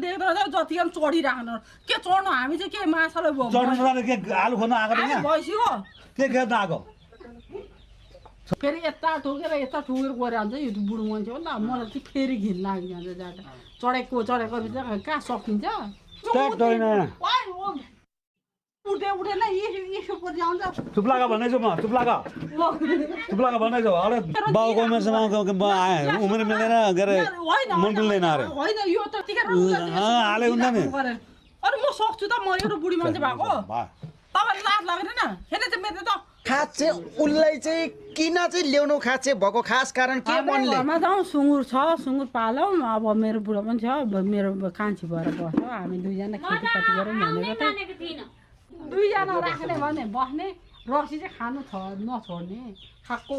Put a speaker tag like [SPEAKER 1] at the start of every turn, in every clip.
[SPEAKER 1] देख्दा जतिखेर चढिराख्नु के चढ्नु हामी चाहिँ के माछालाई
[SPEAKER 2] चढ्नु के आलु खोज्न आएको थिएन
[SPEAKER 1] भइसक्यो
[SPEAKER 2] के खेद्न आएको
[SPEAKER 1] फेरि यता ठोकेर यता ठोकेर गएर जान्छ यो बुढो मान्छे हो नि त मलाई चाहिँ फेरि घिन लागिजान्छ जाँदा चढेको कहाँ सकिन्छ उठेन यसो आउँछ
[SPEAKER 2] चुप्लागा भन्दैछु म चुप्लागा भन्दैछु अरे बाउको उमेरसम्म उमेर मिल्दैन के अरे मन मिल्दैन अरे
[SPEAKER 1] होइन यो त
[SPEAKER 2] हाले हुन्छ नि
[SPEAKER 1] अरे म सक्छु त म एउटा बुढी मान्छे भएको तपाईँलाई लाज लाग्दैन हेर्नु चाहिँ मेरो त
[SPEAKER 3] खास चाहिँ उसलाई चाहिँ किन चाहिँ ल्याउनु खास चाहिँ भएको खास कारण के मनले
[SPEAKER 1] घरमा जाउँ सुँगुर छ सुँगुर पालौँ अब मेरो बुढो पनि छ मेरो कान्छी भएर बस्छ हामी दुईजना खेतीपाती गरौँ भनेको त दुईजना राख्ने भने बस्ने रक्सी चाहिँ खानु नछोड्ने खाएको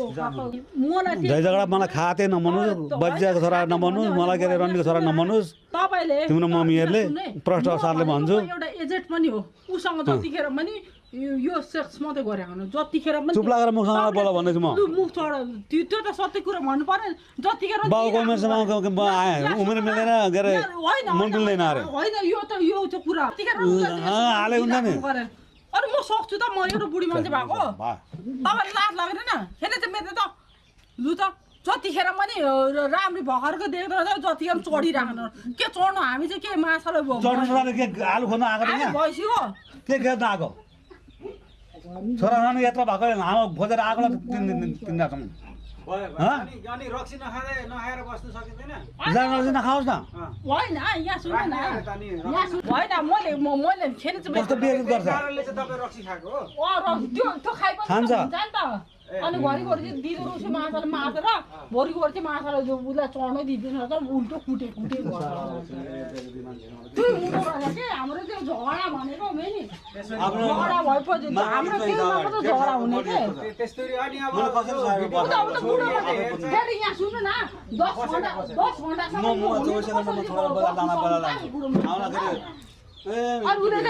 [SPEAKER 1] मलाई
[SPEAKER 2] झगडा मलाई खाते नमन्नुहोस् बजियाको छोरा नमन्नुहोस् मलाई के अरे रन्डीको छोरा नमन्नुहोस्
[SPEAKER 1] तपाईँले
[SPEAKER 2] तिम्रो मम्मीहरूले प्रष्ट असारले भन्छु
[SPEAKER 1] एउटा एजेन्ट पनि हो उसँग जतिखेर पनि यो सेक्स मात्रै गरे हुनु जतिखेर पनि
[SPEAKER 2] चुप लागेर मुखसँग बोल भन्दैछु म
[SPEAKER 1] मुख छोड त्यो त सत्य कुरा भन्नु पर्यो जतिखेर
[SPEAKER 2] बाउको उमेरसम्म उमेर मिल्दैन के अरे मन मिल्दैन अरे
[SPEAKER 1] होइन यो त कुरा
[SPEAKER 2] हाले हुन्छ नि
[SPEAKER 1] अरे म सक्छु त म एउटा बुढी मान्छे भएको तपाईँलाई लाज लाग्दैन हेर्नु चाहिँ मेरो त लु त जतिखेर पनि राम्री भर्खरको देख्दा जतिखेर चढिराख्नु के चढ्नु हामी चाहिँ के माछालाई
[SPEAKER 2] चढ्नु के आलु खोज्न आएको थिएन
[SPEAKER 1] भइसक्यो
[SPEAKER 2] के खेद्न आएको छोरा नानी यत्रो भएको लामो खोजेर आएको तिन दिनसम्म
[SPEAKER 4] अनि रक्सी नखाएर बस्नु सकिँदैन
[SPEAKER 2] नखाओस् न
[SPEAKER 1] होइन यहाँ सुन्नु न होइन मैले फेरि
[SPEAKER 2] कस्तो बेइज्जत गर्छ
[SPEAKER 4] कारणले चाहिँ तपाईँ रक्सी खाएको हो
[SPEAKER 1] त्यो खाइपछि हुन्छ नि त अनि घरिघरि चाहिँ दिदो रुसी माछाले माछेर भोरिघरि चाहिँ माछालाई उसलाई चढ्नै दिँदैन त उल्टो कुटे त्यही हुँदो रहेछ के हाम्रो त्यो झगडा भनेको हो नि झगडा भएपछि हाम्रो त्यो मात्र झगडा हुने के फेरि यहाँ सुन्नु न 10 घन्टासम्म अनि उसले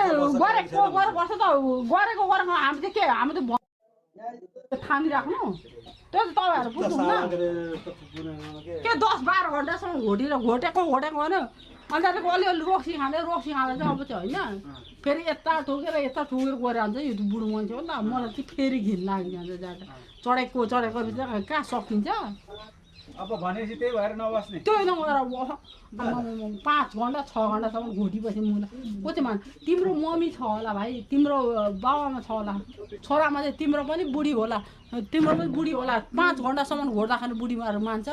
[SPEAKER 1] गरेको गर्छ त गरेको हामी चाहिँ के हामी त थामिराख्नु त्यो त तपाईँहरू बुझ्नुहुन्न के 10-12 घन्टासम्म घोटेको होइन अन्त अलिअलि रक्सी खाँदा चाहिँ अब चाहिँ होइन फेरि यता ठोकेर गएर जान्छ यो बुढो मान्छे हो नि त मलाई चाहिँ फेरि घिन लागिजान्छ जाँदा चढेको कहाँ सकिन्छ
[SPEAKER 4] अब भनेपछि त्यही भएर नबस्ने
[SPEAKER 1] त्यही नगरेर 5 घन्टा 6 घन्टासम्म घोटिपछि मुला को चाहिँ मान तिम्रो मम्मी छ होला भाइ तिम्रो बाबामा छ होला छोरामा चाहिँ तिम्रो पनि बुढी होला 5 घन्टासम्म घोट्दाखेरि बुढी मान्छ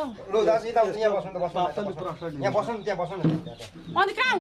[SPEAKER 1] अनि कहाँ